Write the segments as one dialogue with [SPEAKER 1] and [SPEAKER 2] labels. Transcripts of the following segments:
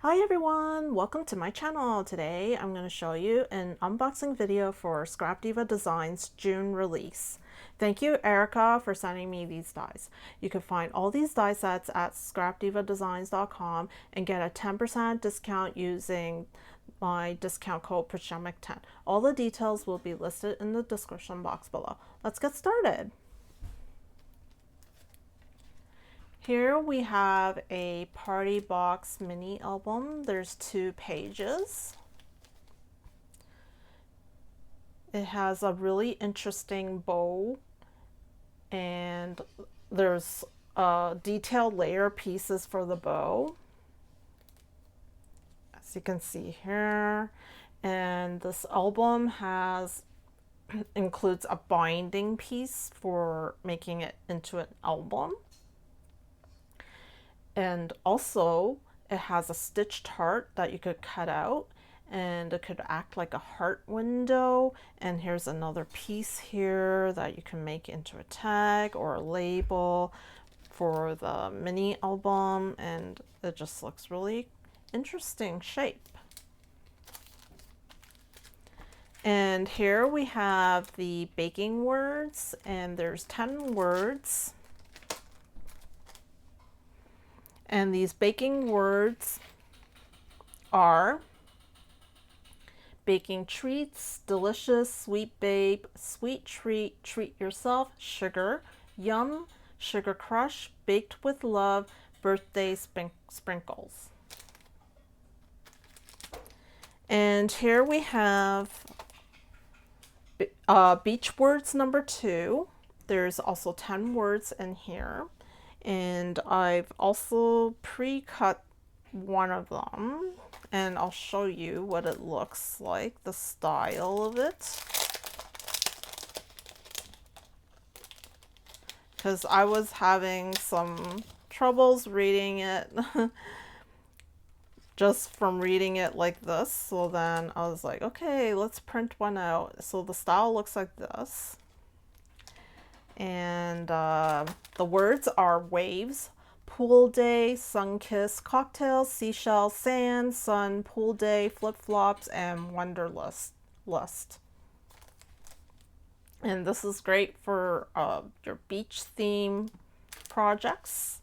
[SPEAKER 1] Hi everyone, welcome to my channel. Today I'm going to show you an unboxing video for Scrap Diva Designs June release. Thank you Erica for sending me these dies. You can find all these die sets at scrapdivadesigns.com and get a 10% discount using my discount code PAJAMA10. All the details will be listed in the description box below. Let's get started. Here we have a party box mini album. There's 2 pages. It has a really interesting bow and there's detailed layer pieces for the bow, as you can see here. And this album includes a binding piece for making it into an album. And also it has a stitched heart that you could cut out and it could act like a heart window. And here's another piece here that you can make into a tag or a label for the mini album, and it just looks really interesting shape. And here we have the baking words, and there's 10 words. And these baking words are baking treats, delicious, sweet babe, sweet treat, treat yourself, sugar, yum, sugar crush, baked with love, birthday sprinkles. And here we have beach words number 2. There's also 10 words in here. And I've also pre-cut one of them, and I'll show you what it looks like, the style of it, because I was having some troubles reading it just from reading it like this. So then I was like, okay, let's print one out. So the style looks like this. And the words are waves, pool day, sun kiss, cocktail, seashell, sand, sun, pool day, flip-flops, and wanderlust. And this is great for your beach theme projects.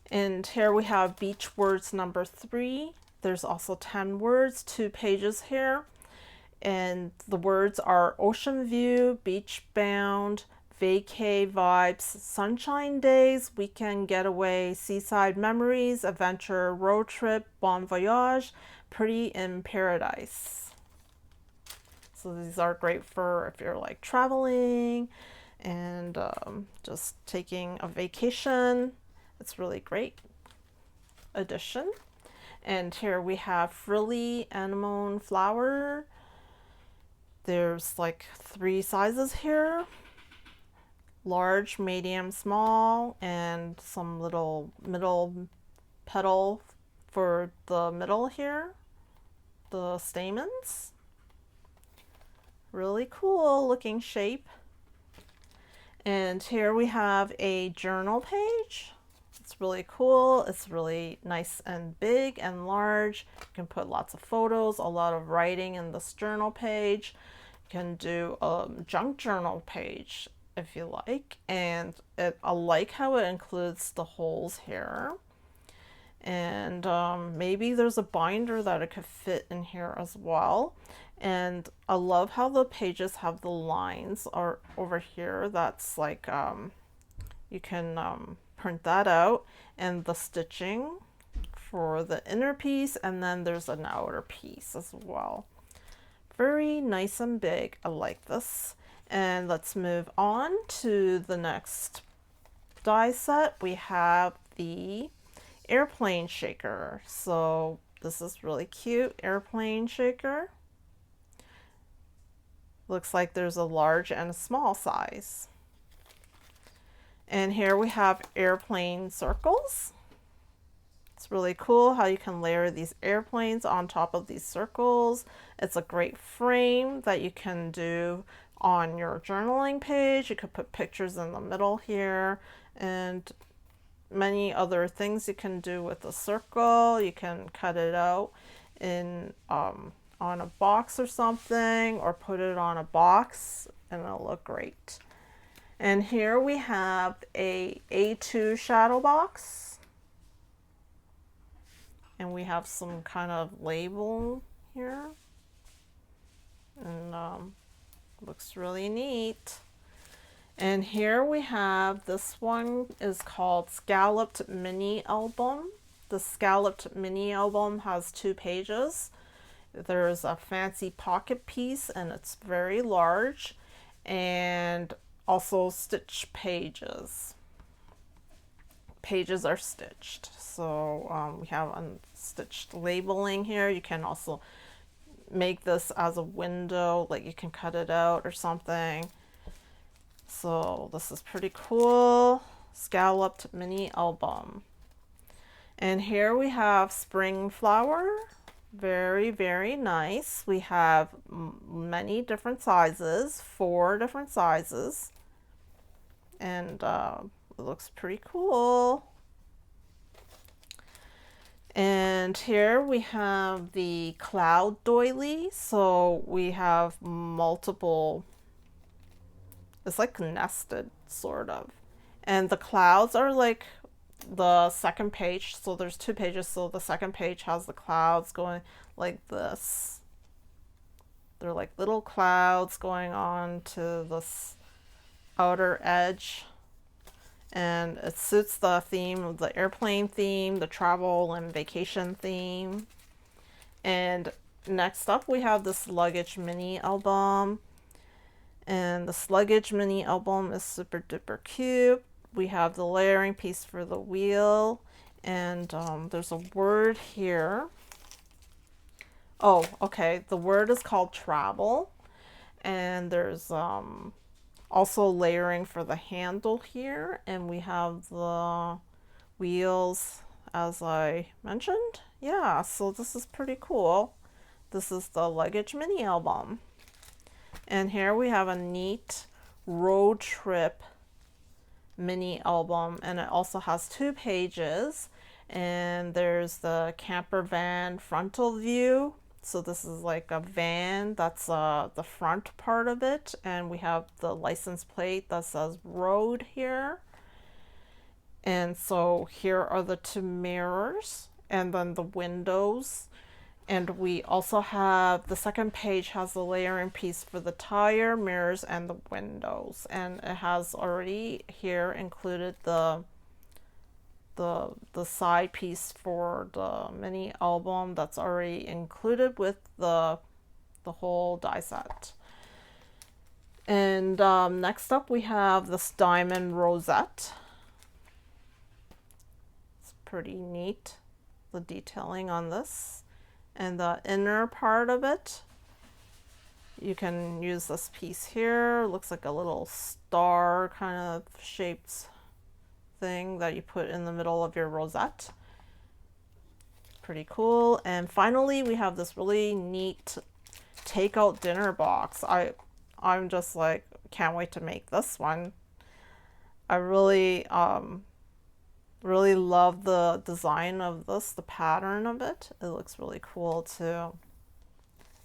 [SPEAKER 1] And here we have beach words number 3. There's also 10 words, 2 pages here. And the words are ocean view, beach bound, vacay vibes, sunshine days, weekend getaway, seaside memories, adventure, road trip, bon voyage, pretty in paradise. So these are great for if you're like traveling and just taking a vacation. It's really great addition. And here we have Frilly Anemone flower. There's like 3 sizes here: large, medium, small, and some little middle petal for the middle here, the stamens. Really cool looking shape. And here we have a journal page. It's really cool. It's really nice and big and large. You can put lots of photos, a lot of writing in this journal page. You can do a junk journal page if you like, and I like how it includes the holes here. And maybe there's a binder that it could fit in here as well. And I love how the pages have the lines are over here. That's like you can print that out, and the stitching for the inner piece, and then there's an outer piece as well. Very nice and big. I like this. And let's move on to the next die set. We have the airplane shaker. So this is really cute airplane shaker. Looks like there's a large and a small size. And here we have airplane circles. It's really cool how you can layer these airplanes on top of these circles. It's a great frame that you can do on your journaling page. You could put pictures in the middle here, and many other things you can do with the circle. You can cut it out in on a box or something, or put it on a box and it'll look great. And here we have a A2 shadow box, and we have some kind of label here, and looks really neat. And here we have, this one is called Scalloped Mini Album. The Scalloped Mini Album has 2 pages. There's a fancy pocket piece and it's very large, and also stitch pages. Pages are stitched. So we have unstitched labeling here. You can also make this as a window, like you can cut it out or something. So this is pretty cool. Scalloped Mini Album. And here we have spring flower. Very, very nice. We have many different sizes, 4 different sizes. And it looks pretty cool. And here we have the cloud doily. So we have multiple, it's like nested sort of. And the clouds are like the second page. So there's 2 pages. So the second page has the clouds going like this. They're like little clouds going on to this outer edge. And it suits the theme of the airplane theme, the travel and vacation theme. And next up we have this Luggage mini album. And this Luggage mini album is super duper cute. We have the layering piece for the wheel, and there's a word here. Oh, okay, the word is called travel, and there's also layering for the handle here, and we have the wheels as I mentioned. Yeah, so this is pretty cool. This is the Luggage mini album. And here we have a neat road trip mini album, and it also has 2 pages, and there's the camper van frontal view. So this is like a van, that's the front part of it, and we have the license plate that says road here. And so here are the 2 mirrors and then the windows. And we also have, the second page has the layering piece for the tire, mirrors, and the windows. And it has already here included the side piece for the mini album that's already included with the whole die set. And next up we have this diamond rosette. It's pretty neat, the detailing on this. And the inner part of it, you can use this piece here. It looks like a little star kind of shaped thing that you put in the middle of your rosette. Pretty cool. And finally, we have this really neat takeout dinner box. I'm just like, can't wait to make this one. I really really love the design of this, the pattern of it. It looks really cool too.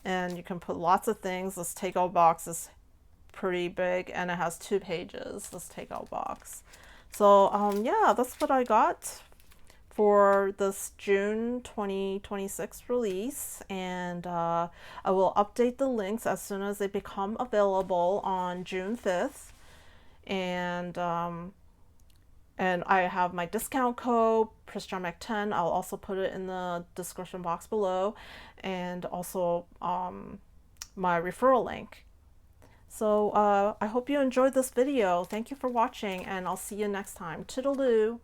[SPEAKER 1] And you can put lots of things. This takeout box is pretty big, and it has 2 pages, this takeout box. So yeah, that's what I got for this June 2026 release, and I will update the links as soon as they become available on June 5th. And I have my discount code, PrisJarmac10. I'll also put it in the description box below, and also my referral link. So I hope you enjoyed this video. Thank you for watching, and I'll see you next time. Toodaloo!